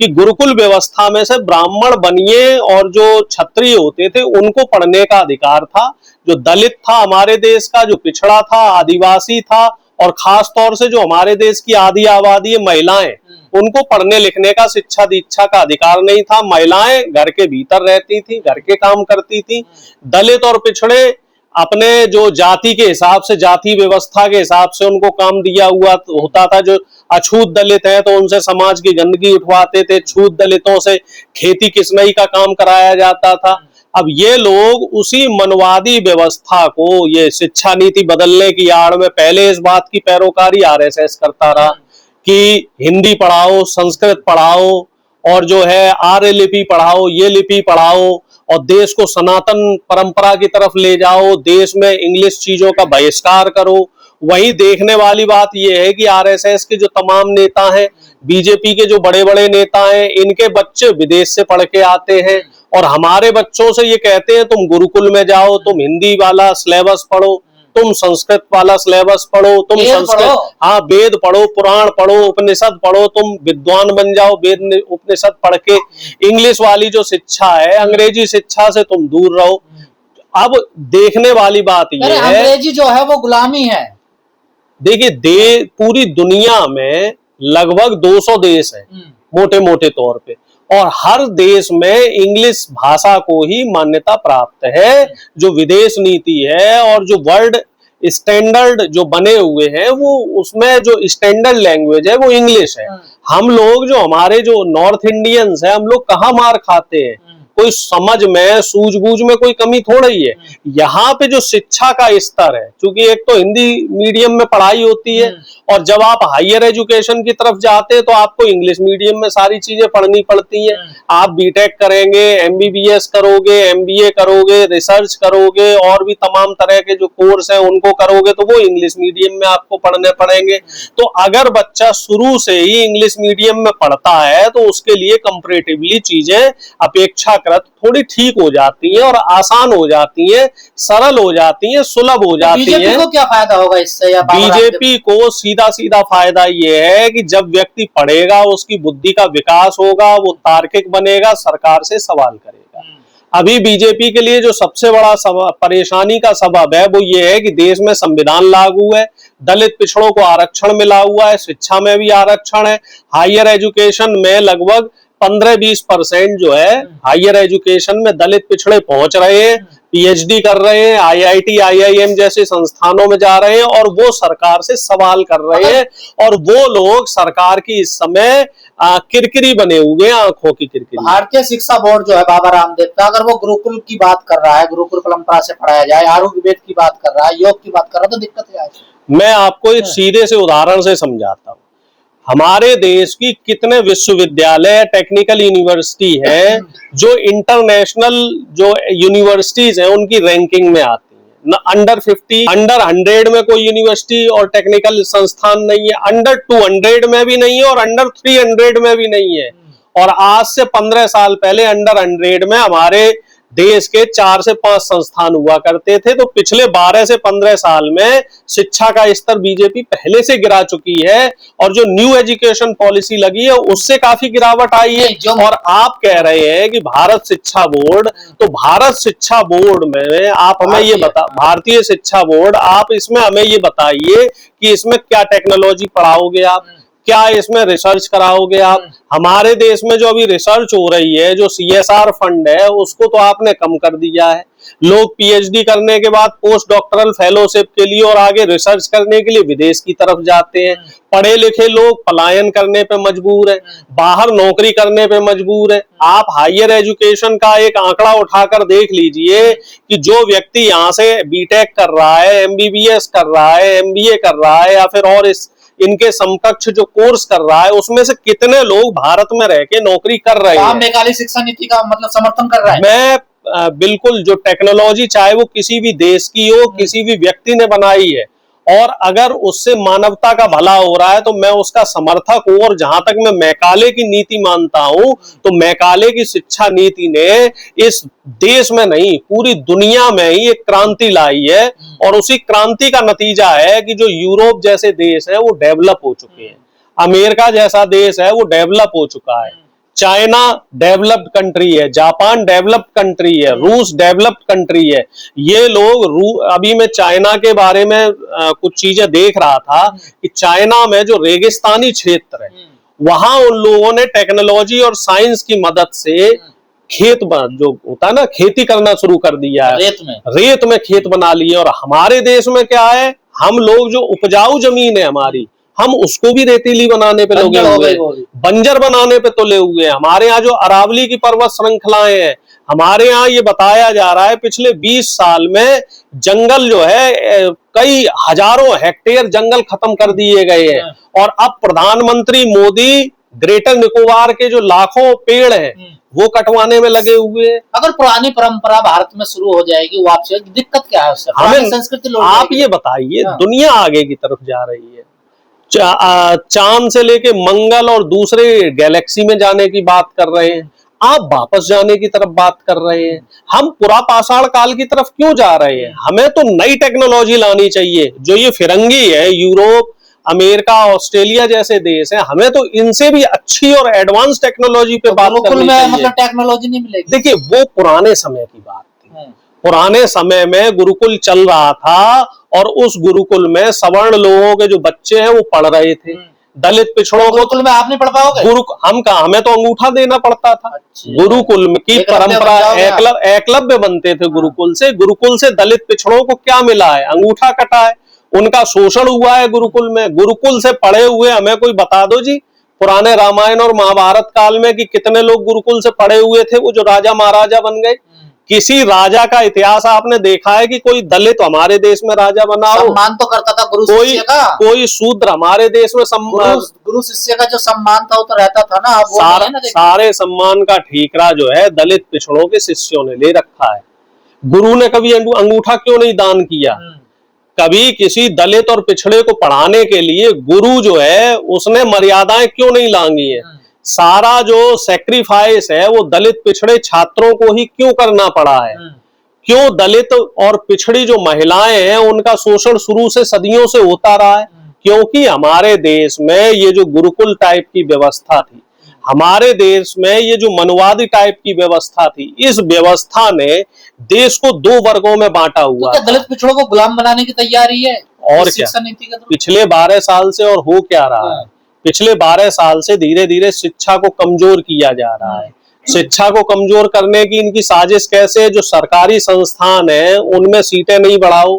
कि गुरुकुल व्यवस्था में से ब्राह्मण बनिए और जो क्षत्रिय होते थे उनको पढ़ने का अधिकार था। जो दलित था हमारे देश का, जो पिछड़ा था, आदिवासी था, और खास तौर से जो हमारे देश की आधी आबादी है महिलाएं, उनको पढ़ने लिखने का, शिक्षा दीक्षा का अधिकार नहीं था। महिलाएं घर के भीतर रहती थी, घर के काम करती थी। दलित और पिछड़े अपने जो जाति के हिसाब से, जाति व्यवस्था के हिसाब से उनको काम दिया हुआ होता था। जो अछूत दलित हैं तो उनसे समाज की गंदगी उठवाते थे, छूत दलितों से खेती किसनई का काम कराया जाता था। अब ये लोग उसी मनवादी व्यवस्था को, ये शिक्षा नीति बदलने की आड़ में पहले इस बात की पैरोकारी आरएसएस करता रहा कि हिंदी पढ़ाओ, संस्कृत पढ़ाओ, और जो है आर्य लिपि पढ़ाओ, ये लिपि पढ़ाओ, और देश को सनातन परंपरा की तरफ ले जाओ, देश में इंग्लिश चीजों का बहिष्कार करो। वही देखने वाली बात यह है कि आरएसएस के जो तमाम नेता हैं, बीजेपी के जो बड़े बड़े नेता हैं, इनके बच्चे विदेश से पढ़ के आते हैं और हमारे बच्चों से ये कहते हैं तुम गुरुकुल में जाओ, तुम हिंदी वाला सिलेबस पढ़ो, तुम संस्कृत वाला सिलेबस पढ़ो, तुम संस्कृत, हाँ, वेद पढ़ो, पुराण पढ़ो, उपनिषद पढ़ो, तुम विद्वान बन जाओ, वेद उपनिषद पढ़ के। इंग्लिश वाली जो शिक्षा है, अंग्रेजी शिक्षा से तुम दूर रहो। अब देखने वाली बात ये है, अंग्रेजी जो है वो गुलामी है। देखिए, पूरी दुनिया में लगभग 200 देश है मोटे मोटे तौर पे, और हर देश में इंग्लिश भाषा को ही मान्यता प्राप्त है। जो विदेश नीति है और जो वर्ल्ड स्टैंडर्ड जो बने हुए हैं, वो उसमें जो स्टैंडर्ड लैंग्वेज है वो इंग्लिश है। हम लोग, जो हमारे जो नॉर्थ इंडियंस है, हम लोग कहाँ मार खाते हैं? कोई समझ में, सूझबूझ में कोई कमी थोड़ा ही है। यहाँ पे जो शिक्षा का स्तर है, क्योंकि एक तो हिंदी मीडियम में पढ़ाई होती है, और जब आप हायर एजुकेशन की तरफ जाते हैं तो आपको इंग्लिश मीडियम में सारी चीजें पढ़नी पड़ती हैं। आप बीटेक करेंगे, एमबीबीएस करोगे, एमबीए करोगे, रिसर्च करोगे, और भी तमाम तरह के जो कोर्स हैं उनको करोगे, तो वो इंग्लिश मीडियम में आपको पढ़ने पड़ेंगे। तो अगर बच्चा शुरू से ही इंग्लिश मीडियम में पढ़ता है तो उसके लिए कंपैरेटिवली चीजें अपेक्षाकृत थोड़ी ठीक हो जाती हैं और आसान हो जाती हैं, सरल हो जाती हैं, सुलभ हो जाती हैं। बीजेपी को क्या फायदा होगा इससे? या बीजेपी को सीधा सीधा फायदा ये है कि जब व्यक्ति पढ़ेगा, उसकी बुद्धि का विकास होगा, वो तार्किक बनेगा, सरकार से सवाल करेगा। अभी बीजेपी के लिए जो सबसे बड़ा परेशानी का सबब है वो ये है कि देश में संविधान लागू है, दलित पिछड़ों को आरक्षण मिला हुआ है, शिक्षा में भी आरक्षण है, हायर एजुकेशन में लगभग 15-20% जो है हायर एजुकेशन में दलित पिछड़े पहुंच रहे हैं, पीएचडी कर रहे हैं, आईआईटी, आईआईएम जैसे संस्थानों में जा रहे हैं, और वो सरकार से सवाल कर रहे हैं। और वो लोग सरकार की इस समय किरकिरी बने हुए हैं, आंखों की किरकिरी। भारतीय शिक्षा बोर्ड जो है बाबा रामदेव का, अगर वो गुरुकुल की बात कर रहा है, गुरुकुल परंपरा से पढ़ाया जाए, आयुर्वेद वेद की बात कर रहा है, योग की बात कर रहा है, तो दिक्कत क्या है? मैं आपको एक सीधे से उदाहरण से समझाता हूँ। हमारे देश की कितने विश्वविद्यालय, टेक्निकल यूनिवर्सिटी है जो इंटरनेशनल जो यूनिवर्सिटीज हैं उनकी रैंकिंग में आती है। अंडर 50, अंडर 100 में कोई यूनिवर्सिटी और टेक्निकल संस्थान नहीं है, अंडर 200 में भी नहीं है, और अंडर 300 में भी नहीं है। और आज से 15 साल पहले अंडर 100 में हमारे देश के 4 से 5 संस्थान हुआ करते थे। तो पिछले 12 से 15 साल में शिक्षा का स्तर बीजेपी पहले से गिरा चुकी है, और जो न्यू एजुकेशन पॉलिसी लगी है उससे काफी गिरावट आई है। और आप कह रहे हैं कि भारत शिक्षा बोर्ड, तो भारत शिक्षा बोर्ड में आप हमें ये बता, भारतीय शिक्षा बोर्ड, आप इसमें हमें ये बताइए कि इसमें क्या टेक्नोलॉजी पढ़ाओगे आप, क्या इसमें रिसर्च कराओगे आप? हमारे देश में जो अभी रिसर्च हो रही है, जो सीएसआर फंड है, उसको तो आपने कम कर दिया है। लोग पीएचडी करने के बाद पोस्ट डॉक्टरल फेलोशिप के लिए और आगे रिसर्च करने के लिए विदेश की तरफ जाते हैं। पढ़े लिखे लोग पलायन करने पे मजबूर है, बाहर नौकरी करने पे मजबूर है। आप हायर एजुकेशन का एक आंकड़ा उठाकर देख लीजिए कि जो व्यक्ति यहाँ से बीटेक कर रहा है, एमबीबीएस कर रहा है, एमबीए कर रहा है, या फिर और इनके समकक्ष जो कोर्स कर रहा है, उसमें से कितने लोग भारत में रह के नौकरी कर रहे हैं? मैकाले शिक्षा नीति का मतलब समर्थन कर रहा है। मैं बिल्कुल, जो टेक्नोलॉजी चाहे वो किसी भी देश की हो, किसी भी व्यक्ति ने बनाई है, और अगर उससे मानवता का भला हो रहा है तो मैं उसका समर्थक हूं। और जहां तक मैं मैकाले की नीति मानता हूं, तो मैकाले की शिक्षा नीति ने इस देश में नहीं, पूरी दुनिया में ही एक क्रांति लाई है। और उसी क्रांति का नतीजा है कि जो यूरोप जैसे देश है वो डेवलप हो चुके हैं, अमेरिका जैसा देश है वो डेवलप हो चुका है, चाइना डेवलप्ड कंट्री है, जापान डेवलप्ड कंट्री है, रूस डेवलप्ड कंट्री है। ये लोग अभी मैं चाइना के बारे में कुछ चीजें देख रहा था कि चाइना में जो रेगिस्तानी क्षेत्र है वहां उन लोगों ने टेक्नोलॉजी और साइंस की मदद से खेत जो होता है ना, खेती करना शुरू कर दिया है, रेत में खेत बना लिए। और हमारे देश में क्या है, हम लोग जो उपजाऊ जमीन है हमारी, हम उसको भी रेतीली बनाने पे लगे हुए हैं, बंजर बनाने पे तुले हुए हैं। हमारे यहाँ जो अरावली की पर्वत श्रृंखलाएं हैं, हमारे यहाँ ये बताया जा रहा है पिछले 20 साल में जंगल जो है कई हजारों हेक्टेयर जंगल खत्म कर दिए गए हैं। और अब प्रधानमंत्री मोदी ग्रेटर निकोबार के जो लाखों पेड़ हैं वो कटवाने में लगे हुए हैं। अगर पुरानी परंपरा भारत में शुरू हो जाएगी वापसी, दिक्कत क्या है उससे? हमें संस्कृति आप ये बताइए, दुनिया आगे की तरफ जा रही है, चांद से लेके मंगल और दूसरे गैलेक्सी में जाने की बात कर रहे हैं, आप वापस जाने की तरफ बात कर रहे हैं। हम पुरा पाषाण काल की तरफ क्यों जा रहे हैं? हमें तो नई टेक्नोलॉजी लानी चाहिए। जो ये फिरंगी है, यूरोप, अमेरिका, ऑस्ट्रेलिया जैसे देश हैं, हमें तो इनसे भी अच्छी और एडवांस टेक्नोलॉजी पे बात करनी चाहिए। मतलब टेक्नोलॉजी नहीं मिलेगी। देखिए, वो पुराने समय की बात थी। पुराने समय में गुरुकुल चल रहा था और उस गुरुकुल में सवर्ण लोगों के जो बच्चे हैं वो पढ़ रहे थे। दलित पिछड़ों को गुरुकुल में आप नहीं पढ़ पाओगे? हम कहा, हमें तो अंगूठा देना पड़ता था। गुरुकुल की परंपरा, एकलव्य बनते थे गुरुकुल से। गुरुकुल से दलित पिछड़ों को क्या मिला है? अंगूठा कटा है, उनका शोषण हुआ है गुरुकुल में। गुरुकुल से पढ़े हुए हमें कोई बता दो जी, पुराने रामायण और महाभारत काल में कि कितने लोग गुरुकुल से पढ़े हुए थे वो जो राजा महाराजा बन गए? किसी राजा का इतिहास आपने देखा है कि कोई दलित हमारे देश में राजा बना हो? सम्मान तो करता था गुरु शिष्य का। कोई शूद्र हमारे देश में गुरु शिष्य का जो सम्मान था वो तो रहता था ना। अब सारे सम्मान का ठीकरा जो है दलित पिछड़ों के शिष्यों ने ले रखा है। गुरु ने कभी अंगूठा क्यों नहीं दान किया? कभी किसी दलित और पिछड़े को पढ़ाने के लिए गुरु जो है उसने मर्यादाएं क्यों नहीं लांगी है? सारा जो सैक्रिफाइस है वो दलित पिछड़े छात्रों को ही क्यों करना पड़ा है? क्यों दलित और पिछड़ी जो महिलाएं हैं उनका शोषण शुरू से सदियों से होता रहा है? क्योंकि हमारे देश में ये जो गुरुकुल टाइप की व्यवस्था थी, हमारे देश में ये जो मनुवादी टाइप की व्यवस्था थी, इस व्यवस्था ने देश को दो वर्गों में बांटा हुआ। तो दलित पिछड़ों को गुलाम बनाने की तैयारी है और क्या? पिछले 12 साल से और हो क्या रहा है? पिछले 12 साल से धीरे धीरे शिक्षा को कमजोर किया जा रहा है। शिक्षा को कमजोर करने की इनकी साजिश कैसे? जो सरकारी संस्थान है उनमें सीटें नहीं बढ़ाओ,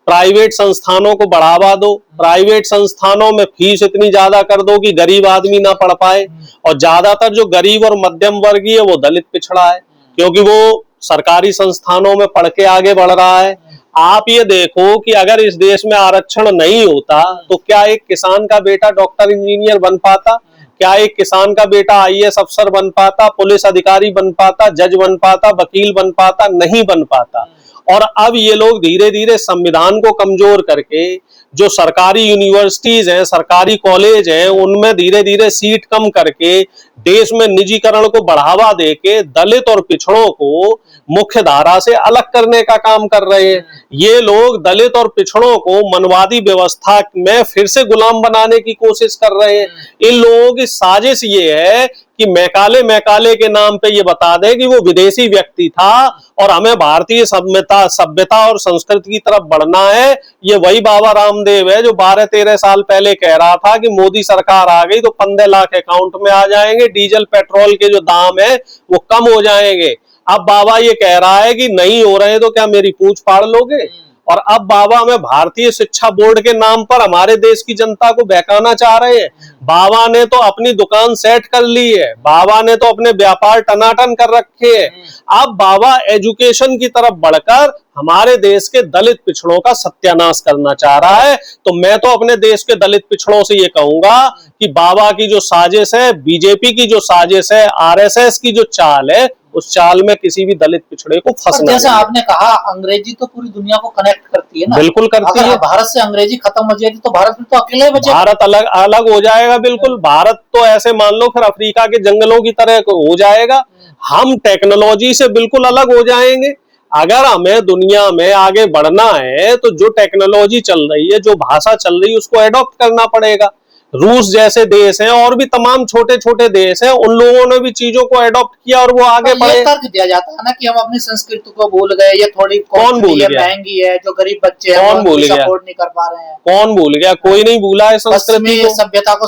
प्राइवेट संस्थानों को बढ़ावा दो, प्राइवेट संस्थानों में फीस इतनी ज्यादा कर दो कि गरीब आदमी ना पढ़ पाए। और ज्यादातर जो गरीब और मध्यम वर्गीय है वो दलित पिछड़ा है, क्योंकि वो सरकारी संस्थानों में पढ़ के आगे बढ़ रहा है। आप ये देखो कि अगर इस देश में आरक्षण नहीं होता तो क्या एक किसान का बेटा डॉक्टर इंजीनियर बन पाता? क्या एक किसान का बेटा आईएएस अफसर बन पाता, पुलिस अधिकारी बन पाता, जज बन पाता, वकील बन पाता? नहीं बन पाता। और अब ये लोग धीरे धीरे संविधान को कमजोर करके जो सरकारी यूनिवर्सिटीज हैं, सरकारी कॉलेज हैं, उनमें धीरे धीरे सीट कम करके देश में निजीकरण को बढ़ावा देके दलित और पिछड़ों को मुख्य धारा से अलग करने का काम कर रहे हैं। ये लोग दलित और पिछड़ों को मनवादी व्यवस्था में फिर से गुलाम बनाने की कोशिश कर रहे हैं। इन लोगों की साजिश ये है कि मैकाले के नाम पे ये बता दे कि वो विदेशी व्यक्ति था और हमें भारतीय सभ्यता और संस्कृति की तरफ बढ़ना है। ये वही बाबा रामदेव है जो 12-13 साल पहले कह रहा था कि मोदी सरकार आ गई तो 15 लाख अकाउंट में आ जाएंगे, डीजल पेट्रोल के जो दाम है वो कम हो जाएंगे। अब बाबा ये कह रहा है कि नहीं हो रहे तो क्या मेरी पूंछ फाड़ लोगे? और अब बाबा हमें भारतीय शिक्षा बोर्ड के नाम पर हमारे देश की जनता को बहकाना चाह रहे हैं। बाबा ने तो अपनी दुकान सेट कर ली है, बाबा ने तो अपने व्यापार टनाटन कर रखे हैं। अब बाबा एजुकेशन की तरफ बढ़कर हमारे देश के दलित पिछड़ों का सत्यानाश करना चाह रहा है। तो मैं तो अपने देश के दलित पिछड़ों से ये कहूंगा कि बाबा की जो साजिश है, बीजेपी की जो साजिश है, आरएसएस की जो चाल है, उस चाल में किसी भी दलित पिछड़े को फंसना। जैसे आपने कहा अंग्रेजी तो पूरी दुनिया को कनेक्ट करती है ना? बिल्कुल करती है। भारत से अंग्रेजी खत्म हो जाएगी तो भारत में तो अकेले बचे। भारत अलग अलग हो जाएगा। बिल्कुल, भारत तो ऐसे मान लो फिर अफ्रीका के जंगलों की तरह हो जाएगा। हम टेक्नोलॉजी से बिल्कुल अलग हो जाएंगे। अगर हमें दुनिया में आगे बढ़ना है तो जो टेक्नोलॉजी चल रही है, जो भाषा चल रही है, उसको एडॉप्ट करना पड़ेगा। रूस जैसे देश हैं और भी तमाम छोटे छोटे देश हैं, उन लोगों ने भी चीजों को एडॉप्ट किया और वो आगे ये बढ़े। तर्क दिया जाता है ना कि हम अपनी संस्कृति को भूल गए, ये थोड़ी कौन भूल है, गया? महंगी है, जो गरीब बच्चे हैं कौन वो भूल गया? सपोर्ट नहीं कर पा रहे हैं। कौन भूल गया? कोई नहीं भूला है संस्कृति पश्चिमी को, सभ्यता को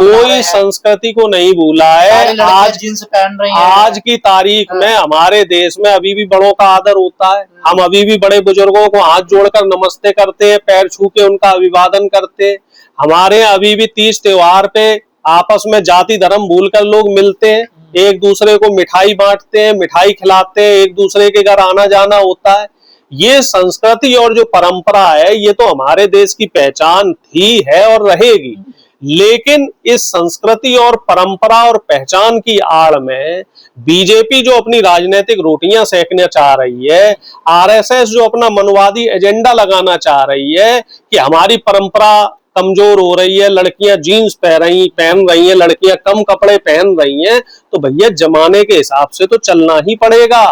कोई संस्कृति को नहीं भूला है। आज जींस पहन रही हैं। आज की तारीख में हमारे देश में अभी भी बड़ों का आदर होता है। हम अभी भी बड़े बुजुर्गों को हाथ जोड़कर नमस्ते करते हैं, पैर छू के उनका अभिवादन करते हैं। हमारे यहाँ अभी भी तीज त्योहार पे आपस में जाति धर्म भूलकर लोग मिलते हैं, एक दूसरे को मिठाई बांटते हैं, मिठाई खिलाते हैं, एक दूसरे के घर आना जाना होता है। ये संस्कृति और जो परंपरा है ये तो हमारे देश की पहचान थी, है और रहेगी। लेकिन इस संस्कृति और परंपरा और पहचान की आड़ में बीजेपी जो अपनी राजनीतिक रोटियां सेकना चाह रही है, आरएसएस जो अपना मनवादी एजेंडा लगाना चाह रही है कि हमारी परंपरा कमजोर हो रही है, लड़कियां जीन्स पहन रही हैं, लड़कियां कम कपड़े पहन रही हैं, तो भैया जमाने के हिसाब से तो चलना ही पड़ेगा।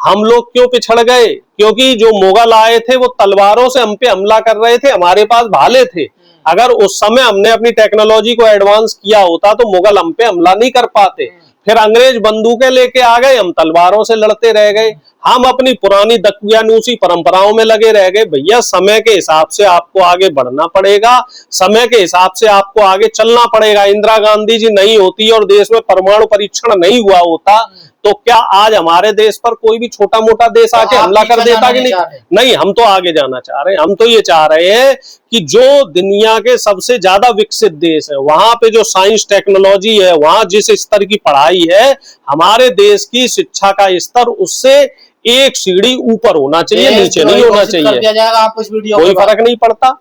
हम लोग क्यों पिछड़ गए? क्योंकि जो मुगल आए थे वो तलवारों से हम पे हमला कर रहे थे, हमारे पास भाले थे। अगर उस समय हमने अपनी टेक्नोलॉजी को एडवांस किया होता तो मुगल हम पे हमला नहीं कर पाते। फिर अंग्रेज बंदूकें लेके आ गए, हम तलवारों से लड़ते रह गए, हम अपनी पुरानी दकियानूसी परंपराओं में लगे रह गए। भैया समय के हिसाब से आपको आगे बढ़ना पड़ेगा, समय के हिसाब से आपको आगे चलना पड़ेगा। इंदिरा गांधी जी नहीं होती और देश में परमाणु परीक्षण नहीं हुआ होता तो क्या आज हमारे देश पर कोई भी छोटा मोटा देश आके हमला कर देता कि नहीं? नहीं, हम तो आगे जाना चाह रहे हैं। हम तो ये चाह रहे हैं कि जो दुनिया के सबसे ज्यादा विकसित देश है, वहां पे जो साइंस टेक्नोलॉजी है, वहां जिस स्तर की पढ़ाई है, हमारे देश की शिक्षा का स्तर उससे एक सीढ़ी ऊपर होना चाहिए, नीचे नहीं होना चाहिए। कोई फर्क नहीं पड़ता,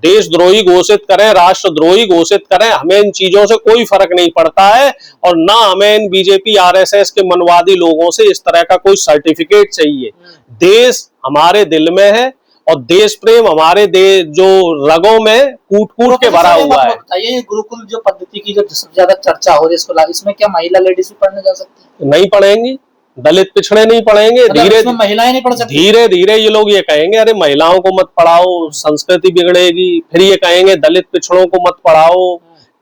देशद्रोही घोषित करें, राष्ट्रद्रोही घोषित करें, हमें इन चीजों से कोई फर्क नहीं पड़ता है। और ना हमें इन बीजेपी आरएसएस के मनवादी लोगों से इस तरह का कोई सर्टिफिकेट चाहिए। देश हमारे दिल में है और देश प्रेम हमारे जो रगों में कूट कूट के भरा हुआ है। ये गुरुकुल जो पद्धति की जो सबसे ज्यादा चर्चा हो रही है, इसमें क्या महिला लेडीज भी पढ़ने जा सकती है? नहीं पढ़ेंगी, दलित पिछड़े नहीं पढ़ेंगे। धीरे महिलाएं नहीं पढ़ सकती। धीरे धीरे ये लोग ये कहेंगे अरे महिलाओं को मत पढ़ाओ, संस्कृति बिगड़ेगी। फिर ये कहेंगे दलित पिछड़ों को मत पढ़ाओ,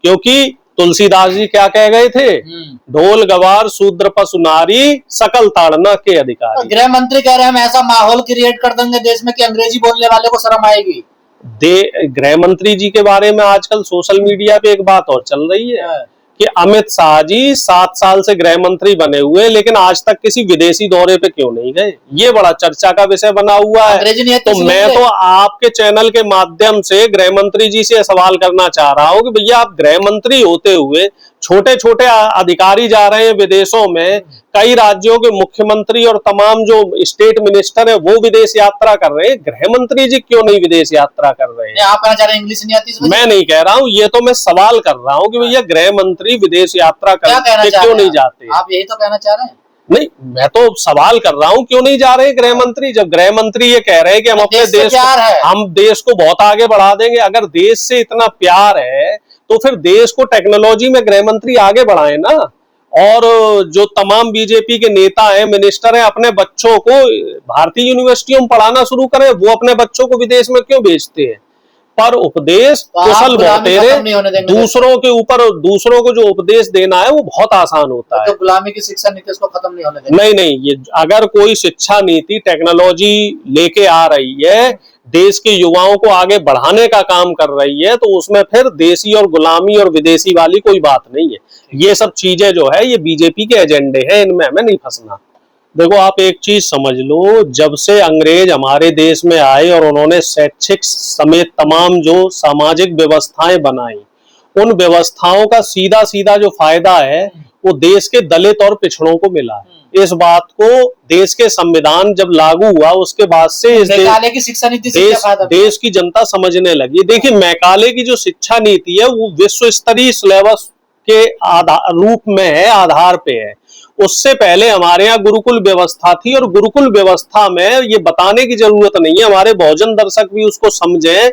क्योंकि तुलसीदास जी क्या कह गए थे? ढोल गवार शूद्र पशु नारी सकल ताड़ना के अधिकारी। गृह मंत्री कह रहे हैं हम ऐसा माहौल क्रिएट कर देंगे देश में कि अंग्रेजी बोलने वाले को शर्म आएगी। गृह मंत्री जी के बारे में आजकल सोशल मीडिया पे एक बात और चल रही है कि अमित शाह जी 7 साल से गृह मंत्री बने हुए लेकिन आज तक किसी विदेशी दौरे पे क्यों नहीं गए? ये बड़ा चर्चा का विषय बना हुआ है। तो मैं तो आपके चैनल के माध्यम से गृह मंत्री जी से सवाल करना चाह रहा हूं कि भैया आप गृह मंत्री होते हुए छोटे छोटे अधिकारी जा रहे हैं विदेशों में, कई राज्यों के मुख्यमंत्री और तमाम जो स्टेट मिनिस्टर है वो विदेश यात्रा कर रहे हैं, गृह मंत्री जी क्यों नहीं विदेश यात्रा कर रहे हैं? आप कहना चाह रहे हैं इंग्लिश नहीं आती? मैं नहीं कह रहा हूँ, ये तो मैं सवाल कर रहा हूँ कि भैया गृह मंत्री विदेश यात्रा करके क्यों नहीं जाते? आप यही तो कहना चाह रहे हैं? नहीं, मैं तो सवाल कर रहा हूँ क्यों नहीं जा रहे गृह मंत्री? जब गृह मंत्री ये कह रहे हैं कि हम अपने देश को बहुत आगे बढ़ा देंगे, अगर देश से इतना प्यार है तो फिर देश को टेक्नोलॉजी में गृह मंत्री आगे बढ़ाए ना। और जो तमाम बीजेपी के नेता हैं, मिनिस्टर हैं, अपने बच्चों को भारतीय यूनिवर्सिटियों में पढ़ाना शुरू करें। वो अपने बच्चों को विदेश में क्यों भेजते हैं? पर उपदेश कुशल बहुतेरे, दूसरों के ऊपर दूसरों को जो उपदेश देना है वो बहुत आसान होता है। तो गुलामी की शिक्षा नीति इसको खत्म नहीं होने देंगे। नहीं, ये अगर कोई शिक्षा नीति टेक्नोलॉजी लेके आ रही है, देश के युवाओं को आगे बढ़ाने का काम कर रही है, तो उसमें फिर देसी और गुलामी और विदेशी वाली कोई बात नहीं है। ये सब चीजें जो है ये बीजेपी के एजेंडे हैं, इनमें हमें नहीं फंसना। देखो आप एक चीज समझ लो, जब से अंग्रेज हमारे देश में आए और उन्होंने शैक्षिक समेत तमाम जो सामाजिक व्यवस्थाएं बनाई, उन व्यवस्थाओं का सीधा सीधा जो फायदा है वो देश के दलित और पिछड़ों को मिला। इस बात को देश के संविधान जब लागू हुआ उसके बाद से इस की शिक्षा नीति देश की जनता समझने लगी। देखिए मैकाले की जो शिक्षा नीति है वो विश्व स्तरीय सिलेबस के रूप में है, आधार पे है। उससे पहले हमारे यहाँ गुरुकुल व्यवस्था थी और गुरुकुल व्यवस्था में ये बताने की जरूरत नहीं है, हमारे बहुजन दर्शक भी उसको समझें